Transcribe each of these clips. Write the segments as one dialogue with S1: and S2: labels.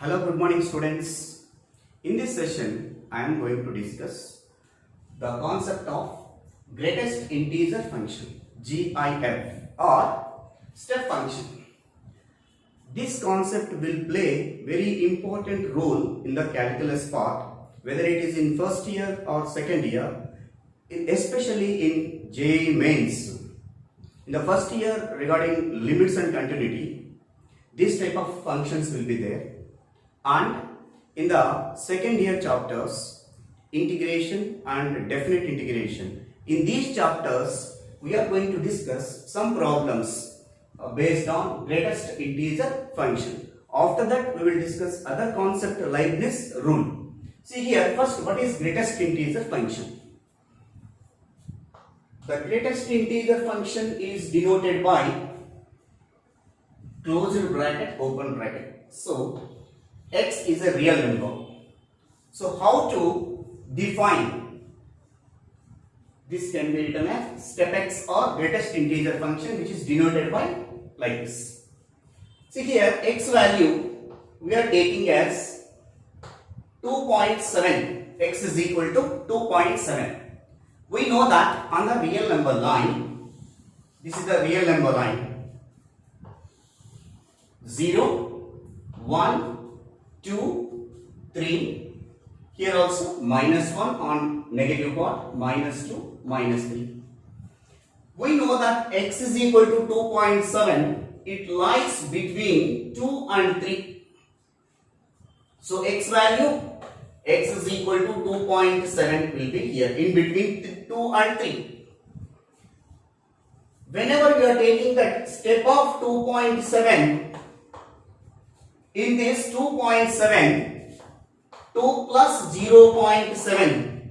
S1: Hello, good morning students. In this session, I am going to discuss the concept of greatest integer function GIF or step function. This concept will play very important role in the calculus part, whether it is in first year or second year, especially in JEE mains. In the first year regarding limits and continuity, this type of functions will be there. And in the second year chapters, integration and definite integration. In these chapters, we are going to discuss some problems based on greatest integer function. After that, we will discuss other concept Leibniz rule. See here, first, what is greatest integer function? The greatest integer function is denoted by closed bracket, open bracket. So, x is a real number. So how to define? This can be written as step x or greatest integer function, which is denoted by like this. See here, x value we are taking as 2.7. X is equal to 2.7. We know that on the real number line, this is the real number line, 0, 1, 2, 3, here also minus 1 on negative part, minus 2, minus 3. We know that x is equal to 2.7, it lies between 2 and 3. So x value, x is equal to 2.7 will be here, in between 2 and 3. Whenever we are taking that step of 2.7, in this 2.7, 2 plus 0.7,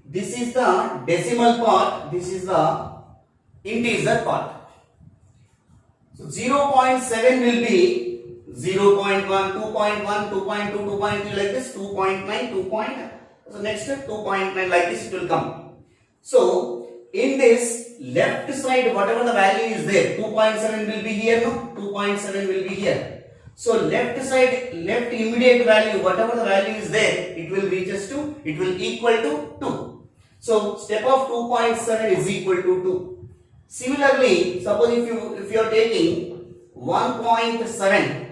S1: this is the decimal part, this is the integer part. So 0.7 will be 0.1, 2.1, 2.2, 2.3 like this, 2.9, 2. So next 2.9 like this it will come. So in this left side, whatever the value is there, 2.7 will be here, no? 2.7 will be here. So left side, left immediate value, whatever the value is there, it will reach us to, it will equal to 2. So step of 2.7 is equal to 2. Similarly, suppose if you are taking 1.7,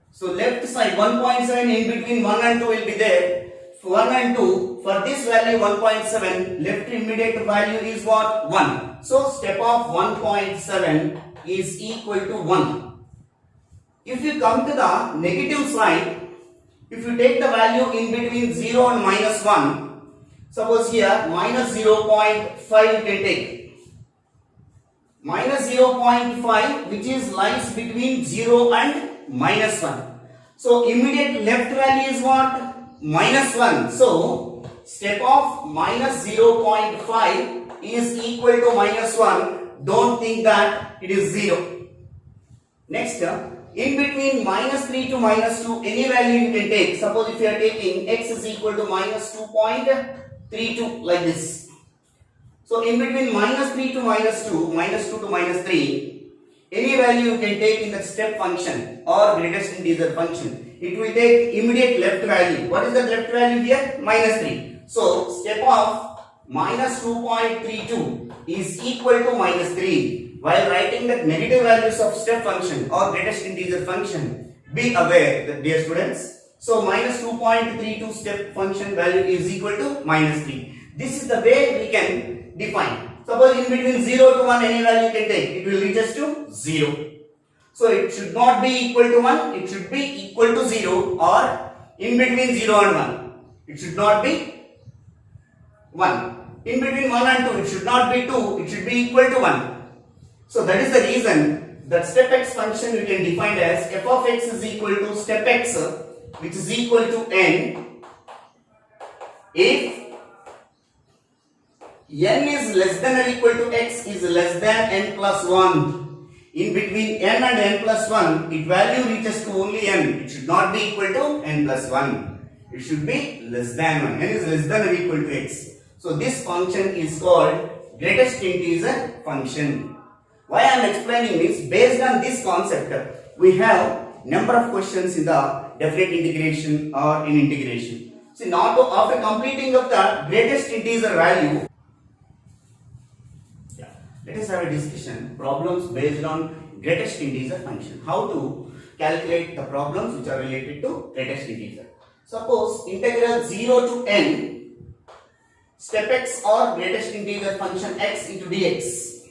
S1: so left side 1.7, in between 1 and 2 will be there. 1 and 2, for this value 1.7, left immediate value is what? 1. So step of 1.7 is equal to 1. If you come to the negative side, if you take the value in between 0 and minus 1, suppose here minus 0.5 you can take. Minus 0.5, which is lies between 0 and minus 1. So immediate left value is what? Minus 1. So step of minus 0.5 is equal to minus 1. Don't think that it is 0. Next, in between minus 3 to minus 2, any value you can take. Suppose if you are taking x is equal to minus 2.32 like this. So in between minus 3 to minus 2, minus 2 to minus 3, any value you can take in the step function or greatest integer function. It will take immediate left value. What is the left value here? Minus 3. So step of minus 2.32 is equal to minus 3. While writing the negative values of step function or greatest integer function, be aware that, dear students, so minus 2.32 step function value is equal to minus 3. This is the way we can define. Suppose in between 0 to 1 any value can take, it will reach us to 0. So it should not be equal to 1, it should be equal to 0, or in between 0 and 1. It should not be 1. In between 1 and 2, it should not be 2, it should be equal to 1. So that is the reason that step x function we can define as f of x is equal to step x, which is equal to n if n is less than or equal to x is less than n plus 1. In between n and n plus 1, its value reaches to only n. It should not be equal to n plus 1. It should be less than 1. N is less than or equal to x. So this function is called greatest integer function. Why I am explaining is based on this concept we have number of questions in the definite integration or in integration. See, now after completing of the greatest integer value, let us have a discussion problems based on greatest integer function. How to calculate the problems which are related to greatest integer. Suppose integral 0 to n step x or greatest integer function x into dx.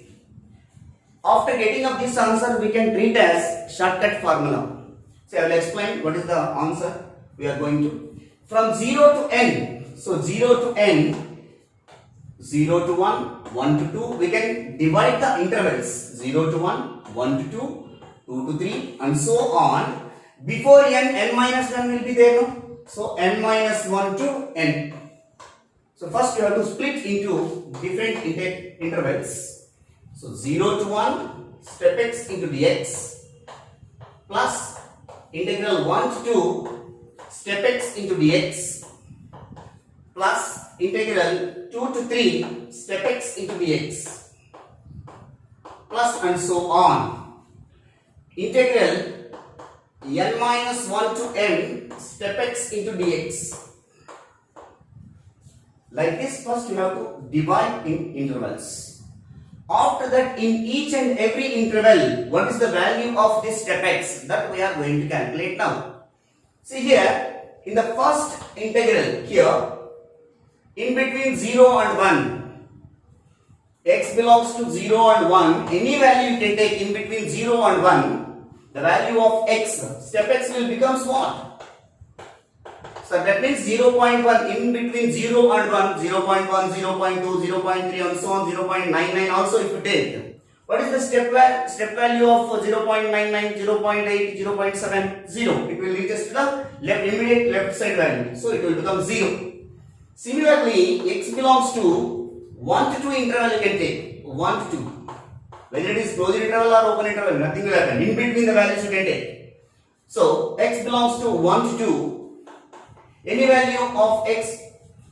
S1: After getting of this answer, we can treat as shortcut formula. So I will explain what is the answer we are going to. From 0 to n, so 0 to n, 0 to 1, 1 to 2, we can divide the intervals 0 to 1, 1 to 2, 2 to 3 and so on. Before n minus 1 will be there, no? So n minus 1 to n. So first you have to split into different intervals. So 0 to 1 step x into dx plus integral 1 to 2 step x into dx plus integral 2 to 3 step x into dx plus and so on. Integral n minus 1 to n step x into dx. Like this, first you have to divide in intervals. After that, in each and every interval, what is the value of this step x? That we are going to calculate now. See here, in the first integral here, in between 0 and 1, x belongs to 0 and 1, any value you can take in between 0 and 1, the value of x, step x will becomes what? So that means 0.1 in between 0 and 1, 0.1, 0.2, 0.3 and so on, 0.99 also if you take. What is the step value of 0.99, 0.8, 0.7, 0? It will reach us to the immediate left side value. So it will become 0. Similarly, x belongs to 1 to 2 interval you can take. 1 to 2. Whether it is closed interval or open interval, nothing will happen. In between the values you can take. So x belongs to 1 to 2. Any value of x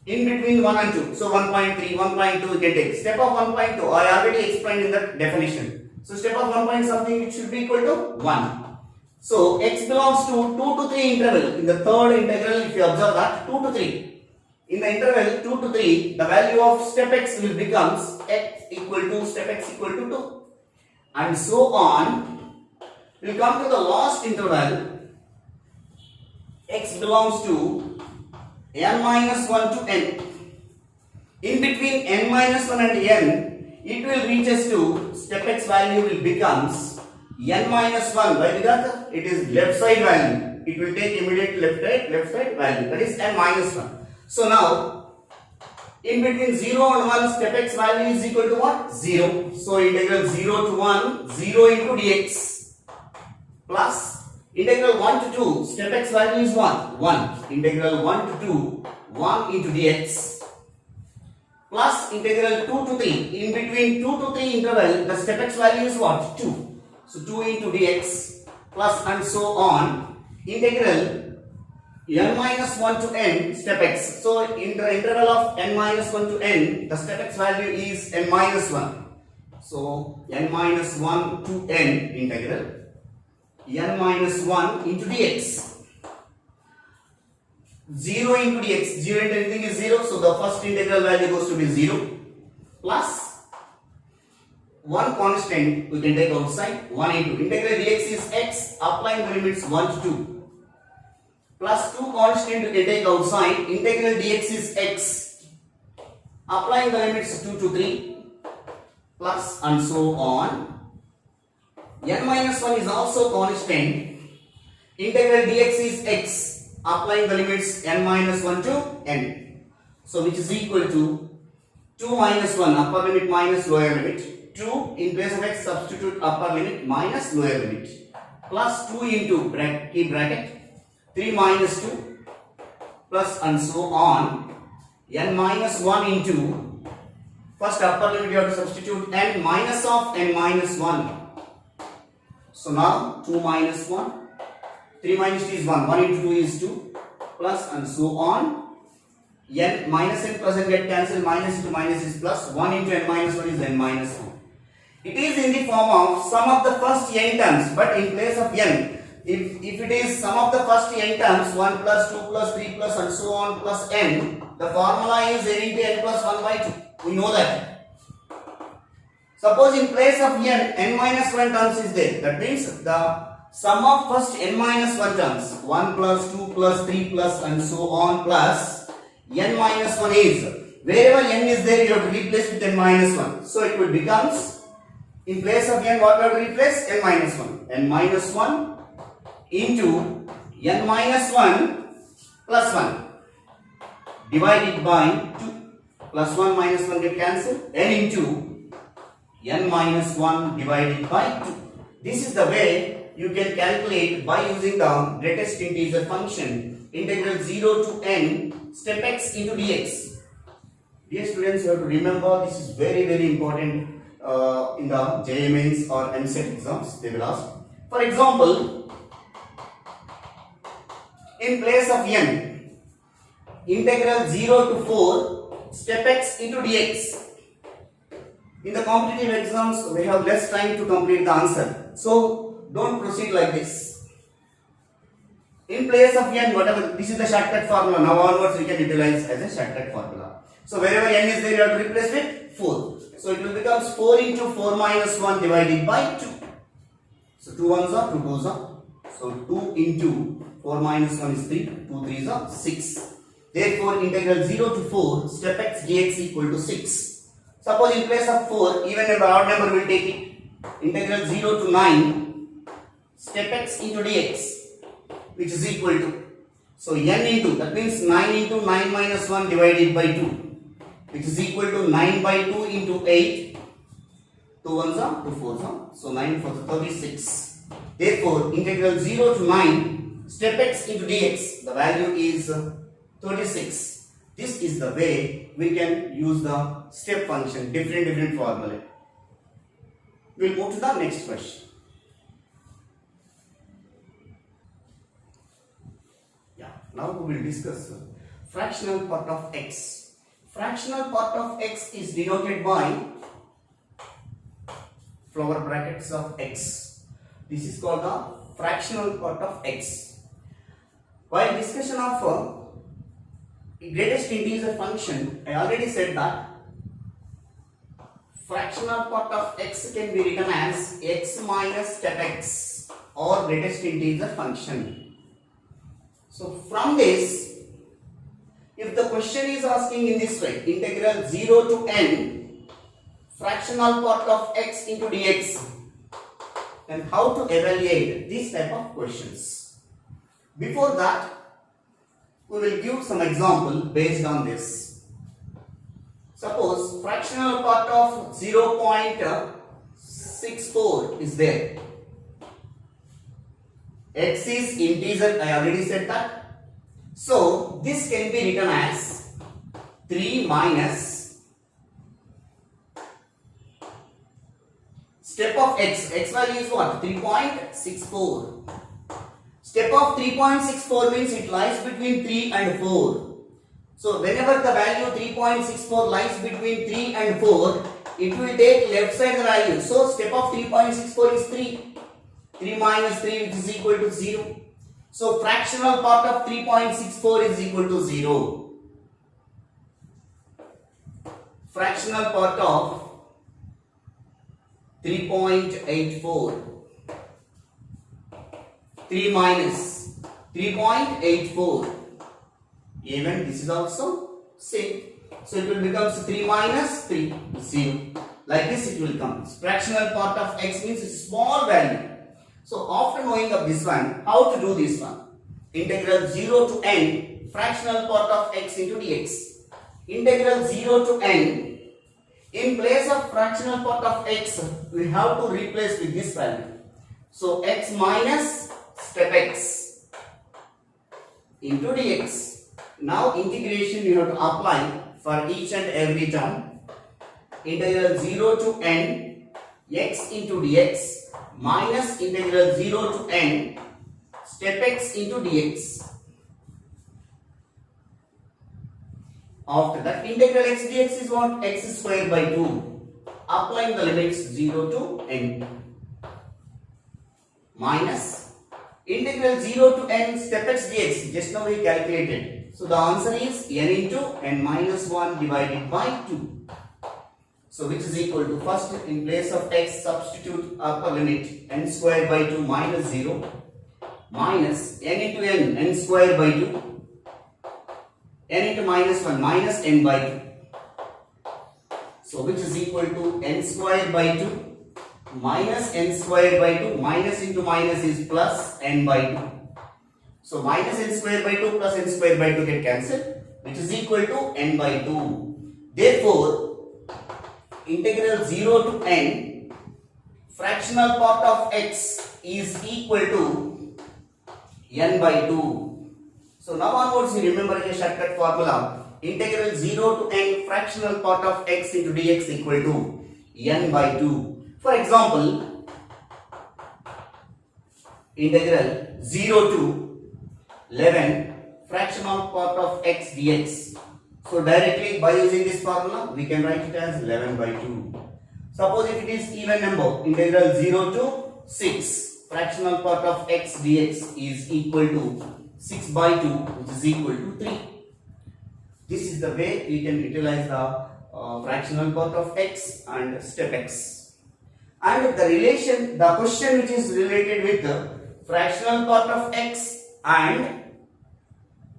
S1: in between 1 and 2. So 1.3, 1.2 you can take. Step of 1.2 I already explained in the definition. So step of 1 point something it should be equal to 1. So x belongs to 2 to 3 interval. In the third integral if you observe that 2 to 3. In the interval 2 to 3 the value of step x will becomes x equal to step x equal to 2. And so on. We will come to the last interval. X belongs to n minus 1 to n. In between n minus 1 and n, it will reach us to step x value will becomes n minus 1. Why? Because it is left side value. It will take immediate left side value. That is n minus 1. So now, in between 0 and 1, step x value is equal to what? 0. So integral 0 to 1, 0 into dx plus integral 1 to 2, step x value is what? 1. Integral 1 to 2, 1 into dx plus integral 2 to 3. In between 2 to 3 interval, the step x value is what? 2. So 2 into dx plus and so on. Integral n minus 1 to n step x. So in the interval of n minus 1 to n, the step x value is n minus 1. So n minus 1 to n integral n minus 1 into dx. 0 into dx, 0 into anything is 0, so the first integral value goes to be 0 plus one constant we can take outside, 1 into integral dx is x, applying the limits 1 to 2 plus 2 constant we can take outside, integral dx is x, applying the limits 2 to 3 plus and so on. N minus 1 is also constant. Integral dx is x, applying the limits n minus 1 to n. So which is equal to 2 minus 1, upper limit minus lower limit. 2 in place of x, substitute upper limit minus lower limit. Plus 2 into keep bracket 3 minus 2 plus and so on. N minus 1 into first upper limit you have to substitute n minus of n minus 1. So now 2 minus 1, 3 minus 2 is 1, 1 into 2 is 2, plus and so on. N minus n plus n get cancelled, minus into minus is plus, 1 into n minus 1 is n minus 1. It is in the form of sum of the first n terms, but in place of n, if it is sum of the first n terms 1 plus 2 plus 3 plus and so on plus n, the formula is n into n plus 1 by 2. We know that. Suppose in place of n minus 1 terms is there. That means the sum of first n minus 1 terms 1 plus 2 plus 3 plus and so on plus n minus 1 is, wherever n is there you have to replace with n minus 1. So it will becomes, in place of n what we have to replace? N minus 1. N minus 1 into n minus 1 plus 1 divided by 2. Plus 1 minus 1 get cancelled. N into n minus 1 divided by 2. This is the way you can calculate by using the greatest integer function integral 0 to n step x into dx. Dear students, you have to remember this is very important in the JMNs or MCET exams. They will ask. For example, in place of n, integral 0 to 4 step x into dx. In the competitive exams, we have less time to complete the answer. So, don't proceed like this. In place of n, whatever, this is the shortcut formula. Now onwards, we can utilize as a shortcut formula. So, wherever n is there, you have to replace with 4. So, it will become 4 into 4 minus 1 divided by 2. So, 2 ones are 2 2s are. So, 2 into 4 minus 1 is 3. 2 3s are 6. Therefore, integral 0 to 4 step x dx equal to 6. Suppose in place of 4, even if the odd number will take it. Integral 0 to 9 step x into dx, which is equal to, so n into, that means 9 into 9 minus 1 divided by 2, which is equal to 9 by 2 into 8. 2 ones are 2 4s are. So 9 4s are 36. Therefore, integral 0 to 9 step x into dx, the value is 36. This is the way we can use the step function, different formula. We will move to the next question. Now we will discuss fractional part of x. Fractional part of x is denoted by flower brackets of x. This is called the fractional part of x. While discussion of greatest integer function, I already said that fractional part of x can be written as x minus step x or greatest integer function. So from this, if the question is asking in this way, integral 0 to n fractional part of x into dx, then how to evaluate this type of questions? Before that, we will give some example based on this. Suppose fractional part of 0.64 is there. X is integer, I already said that. So this can be written as 3 minus step of x. X value is what? 3.64. Step of 3.64 means it lies between 3 and 4. So whenever the value 3.64 lies between 3 and 4, it will take left side the value. So step of 3.64 is 3. 3 minus 3, which is equal to 0. So fractional part of 3.64 is equal to 0. Fractional part of 3.84. 3 minus 3.84. Even this is also same. So it will become 3 minus 3, 0. Like this it will come. Fractional part of x means it's small value. So after knowing of this one, how to do this one? Integral 0 to n fractional part of x into dx. Integral 0 to n, in place of fractional part of x, we have to replace with this value. So x minus step x into dx. Now integration you have to apply for each and every term. Integral 0 to n x into dx minus integral 0 to n step x into dx. After that, integral x dx is what? X square by 2. Applying the limits 0 to n minus Integral 0 to n step x dx, just now we calculated. So the answer is n into n minus 1 divided by 2. So which is equal to, first in place of x substitute upper limit n square by 2 minus 0 minus n into n square by 2, n into minus 1 minus n by 2. So which is equal to n square by 2 minus n square by 2, minus into minus is plus n by 2. So minus n square by 2 plus n square by 2 get cancelled, which is equal to n by 2. Therefore, integral 0 to n fractional part of x is equal to n by 2. So now onwards you remember a shortcut formula, integral 0 to n fractional part of x into dx equal to n by 2. For example, integral 0 to 11 fractional part of x dx. So directly by using this formula we can write it as 11 by 2. Suppose if it is even number, integral 0 to 6 fractional part of x dx is equal to 6 by 2, which is equal to 3. This is the way we can utilize the fractional part of x and step x. And the relation, the question which is related with the fractional part of x and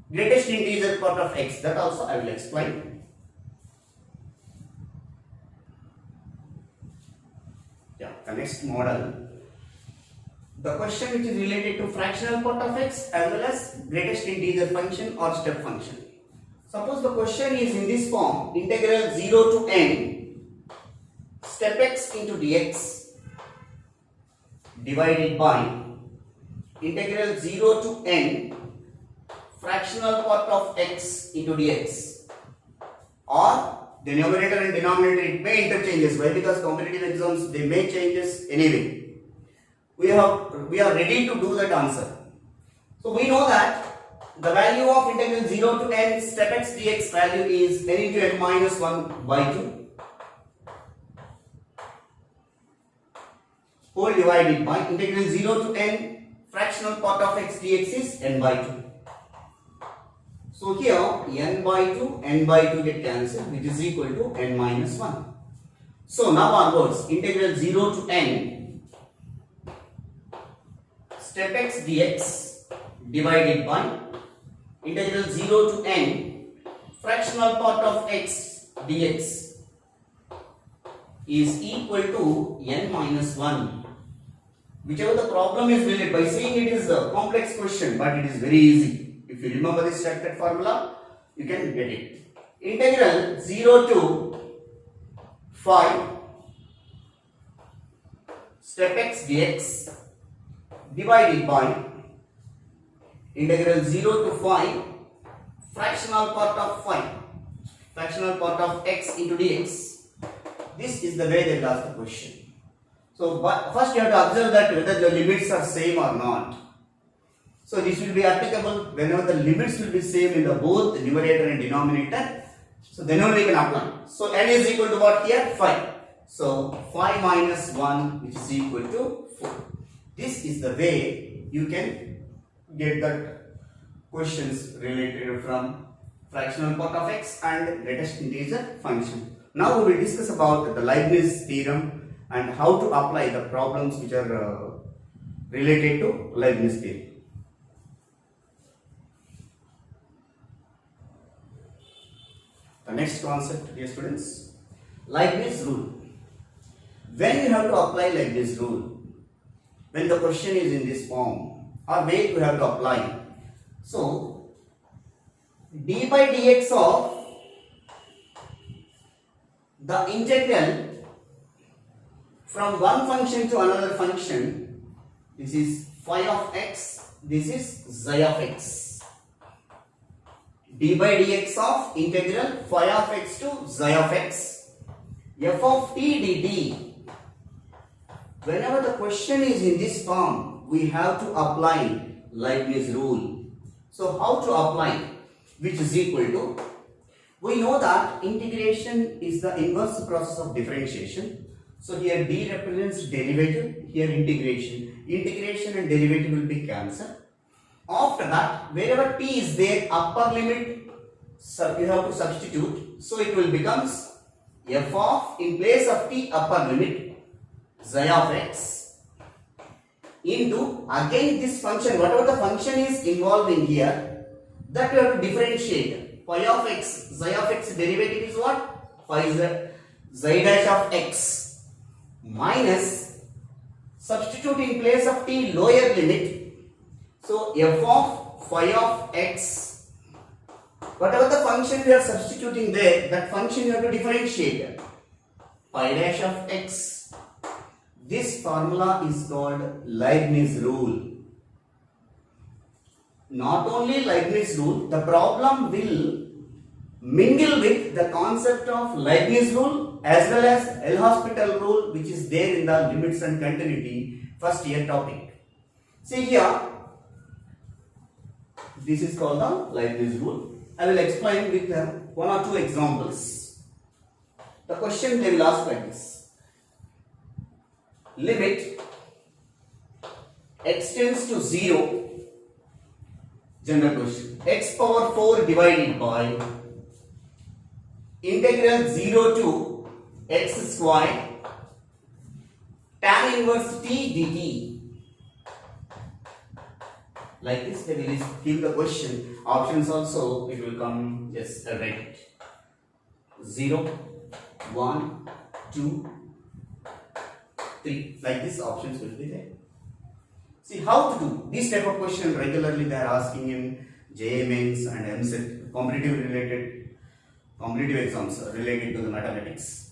S1: greatest integer part of x, that also I will explain. Yeah, the next model. The question which is related to fractional part of x as well as greatest integer function or step function. Suppose the question is in this form, integral 0 to n step x into dx divided by integral 0 to n fractional part of x into dx, or the numerator and denominator it may interchanges. Why? Because competitive exams they may changes anyway. We are ready to do that answer. So we know that the value of integral 0 to n step x dx value is n into n minus 1 by 2 whole divided by integral 0 to n fractional part of x dx is n by 2. So here n by 2 get cancelled, which is equal to n minus 1. So now onwards, integral 0 to n step x dx divided by integral 0 to n fractional part of x dx is equal to n minus 1. Whichever the problem is related, by saying it is a complex question, but it is very easy. If you remember this shortcut formula, you can get it. Integral 0 to 5 step x dx divided by integral 0 to 5 fractional part of x into dx. This is the way they will ask the question. So first you have to observe that whether the limits are same or not. So this will be applicable whenever the limits will be same in the both the numerator and denominator. So then only you can apply. So n is equal to what here? 5. So 5 minus 1, which is equal to 4. This is the way you can get that questions related from fractional part of x and greatest integer function. Now we will discuss about the Leibniz theorem and how to apply the problems which are related to Leibniz theorem. The next concept, dear students, Leibniz rule. When you have to apply Leibniz rule, when the question is in this form, or way you have to apply. So, d by dx of the integral from one function to another function, this is phi of x, this is xi of x. D by dx of integral phi of x to xi of x, f of t dt. Whenever the question is in this form, we have to apply Leibniz rule. So how to apply? Which is equal to, we know that integration is the inverse process of differentiation. So here d represents derivative, here integration. Integration and derivative will be cancelled. After that, wherever t is there, upper limit, so you have to substitute. So it will becomes f of, in place of t upper limit, xi of x into, again this function, whatever the function is involving here, that we have to differentiate. Phi of x, xi of x derivative is what? Phi is xi dash of x minus, substitute in place of t lower limit. So f of phi of x, whatever the function we are substituting there, that function you have to differentiate. Phi dash of x. This formula is called Leibniz rule. Not only Leibniz rule, the problem will mingle with the concept of Leibniz rule as well as L'Hospital rule, which is there in the limits and continuity first year topic. See here, this is called the Leibniz rule. I will explain with one or two examples. The question they will ask like this. Limit x tends to 0, general question, x power 4 divided by integral 0 to x square tan inverse t dt. Like this, they will give the question. Options also, it will come, just write it. 0, 1, 2, 3. Like this, options will be there. See how to do this type of question. Regularly they are asking in JEE Mains and MCET, competitive exams related to the mathematics.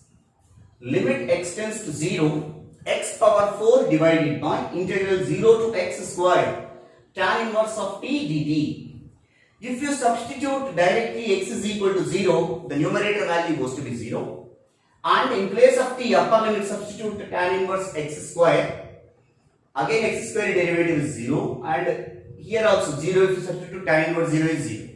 S1: Limit x tends to 0, x power 4 divided by integral 0 to x square tan inverse of t dt. If you substitute directly x is equal to 0, the numerator value goes to be 0. And in place of t, upper limit, substitute tan inverse x square. Again x square derivative is 0. And here also 0, if you substitute tan inverse 0 is 0.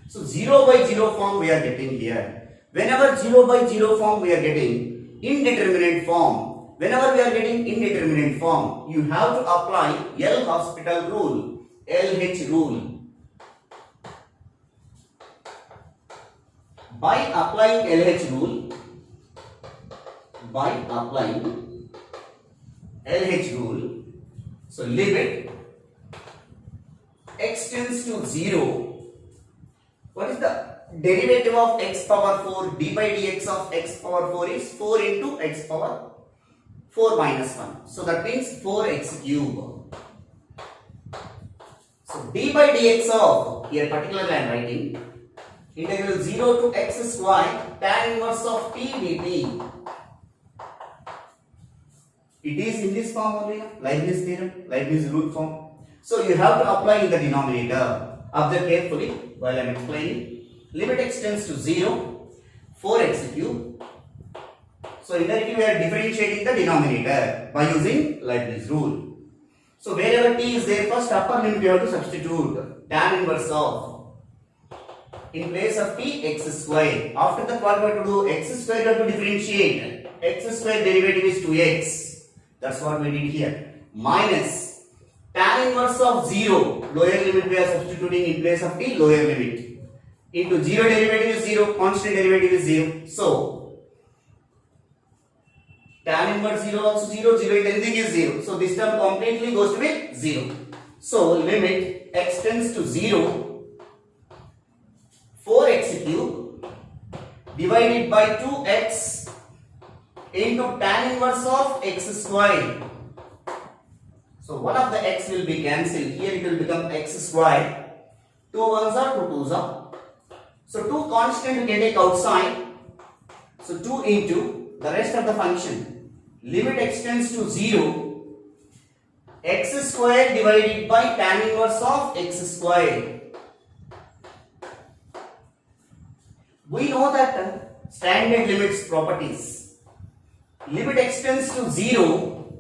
S1: So 0 by 0 form we are getting here. Whenever 0 by 0 form we are getting indeterminate form. Whenever we are getting indeterminate form, you have to apply L'Hospital rule, LH rule. By applying LH rule, so limit x tends to 0. What is the derivative of x power 4? D by dx of x power 4 is 4 into x power 4 minus 1. So that means 4x cube. So d by dx of, here particularly I am writing, integral 0 to x square tan inverse of t dt. It is in this form only, Leibniz theorem, Leibniz rule form. So you have to apply in the denominator. Observe carefully while I am explaining. Limit x tends to 0, 4x cube. So indirectly we are differentiating the denominator by using Leibniz rule. So wherever t is there, first upper limit you have to substitute tan inverse of, in place of t, x square. After that what we have to do? X square you have to differentiate. X square derivative is 2x. That's what we did here. Minus tan inverse of 0. Lower limit we are substituting in place of t, lower limit. Into 0 derivative is 0. Constant derivative is 0. So tan inverse 0 also 0. 0 is anything is 0. So this term completely goes to be 0. So limit x tends to 0. 4x cube divided by 2x into tan inverse of x square. So one of the x will be cancelled. Here it will become x square. 2 ones are 2 twos are. So 2 constant you can take outside. So 2 into the rest of the function. Limit x tends to 0. X square divided by tan inverse of x square. We know that standard limits properties. Limit x tends to 0,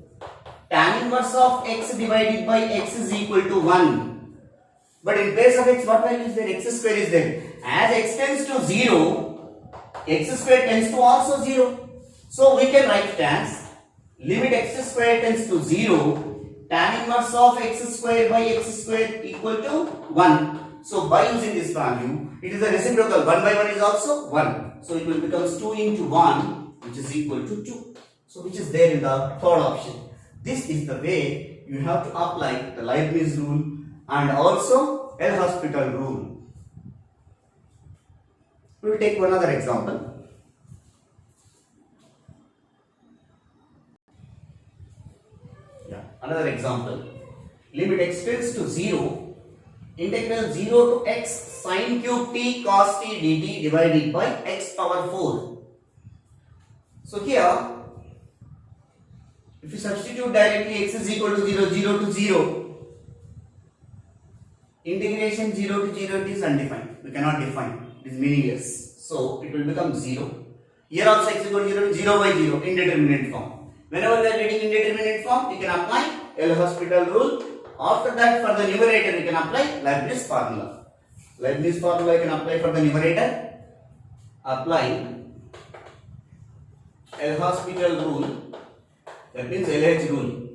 S1: tan inverse of x divided by x is equal to 1. But in place of x, what value is there? X square is there. As x tends to 0, x square tends to also 0. So we can write it as limit x square tends to 0, tan inverse of x square by x square equal to 1. So by using this value, it is a reciprocal. 1 by 1 is also 1. So it will becomes 2 into 1, which is equal to 2. So which is there in the third option. This is the way you have to apply the Leibniz rule and also L'Hospital rule. We will take one other example. Another example. Limit x tends to 0. Integral 0 to x sin cube t cos t dt divided by x power 4. So here, if you substitute directly x is equal to 0, 0 to 0, integration 0 to 0 it is undefined. We cannot define. It is meaningless. So it will become 0. Here also x is equal to 0, 0 by 0, indeterminate form. Whenever we are getting indeterminate form, you can apply L'Hospital rule. After that, for the numerator, you can apply Leibniz formula. Leibniz formula you can apply for the numerator. Apply L'Hospital rule. That means LH rule.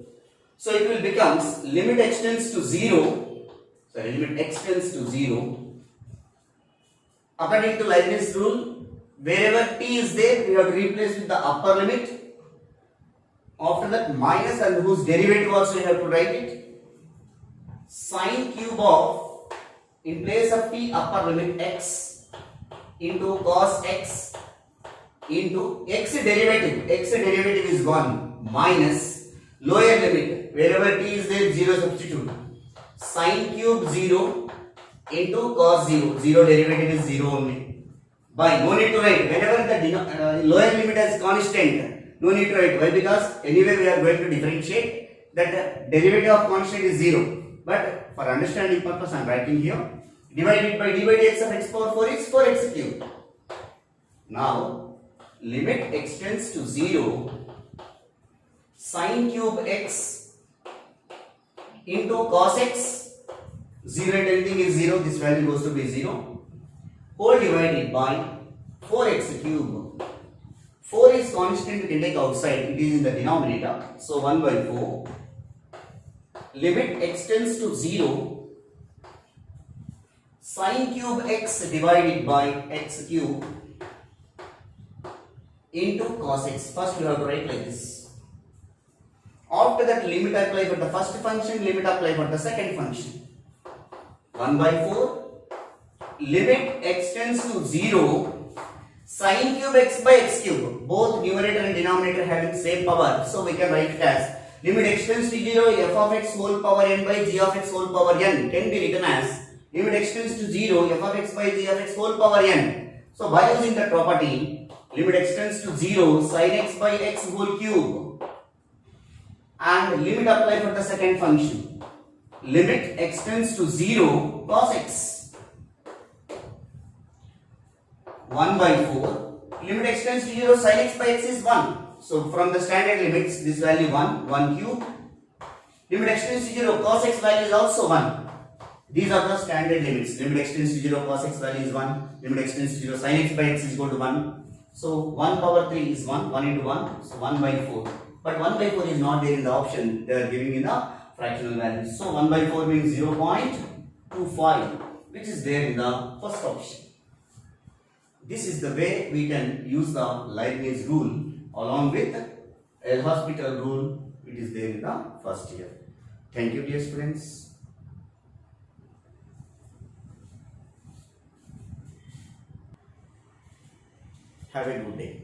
S1: So it will becomes limit x tends to 0. Sorry, limit x tends to 0. According to Leibniz rule, wherever t is there, we have to replace with the upper limit. After that, minus and whose derivative also you have to write it. Sin cube of, in place of t, upper limit x into cos x into x derivative. X derivative is 1 minus lower limit. Wherever t is there, 0 substitute. Sin cube 0 into cos 0. 0 derivative is 0 only. By no need to write. Whenever the lower limit is constant, no need to write. Why? Because anyway we are going to differentiate. That derivative of constant is 0. But for understanding purpose I am writing here. Divided by d by dx of x power 4 is 4x cube. Now limit x tends to 0. Sin cube x into cos x. 0 and anything is 0. This value goes to be 0. Whole divided by 4x cube. 4 is constant, we can take outside, it is in the denominator. So 1 by 4. Limit x tends to 0. Sin cube x divided by x cube into cos x. First you have to write like this. After that, limit apply for the first function, limit apply for the second function. 1 by 4. Limit x tends to 0. Sin cube x by x cube, both numerator and denominator having same power, so we can write it as limit x tends to 0, f of x whole power n by g of x whole power n can be written as limit x tends to 0, f of x by g of x whole power n. So by using that property, limit x tends to 0, sin x by x whole cube, and limit apply for the second function, limit x tends to 0, cos x. 1 by 4. Limit x tends to 0, sin x by x is 1. So from the standard limits, this value 1 cube. Limit x tends to 0, cos x value is also 1. These are the standard limits. Limit x tends to 0, cos x value is 1. Limit x tends to 0, sin x by x is equal to 1. So 1 power 3 is 1, 1 into 1, so 1 by 4. But 1 by 4 is not there in the option, they are giving in the fractional value. So 1 by 4 means 0.25, which is there in the first option. This is the way we can use the Leibniz rule along with L'Hospital rule. It is there in the first year. Thank you, dear students. Have a good day.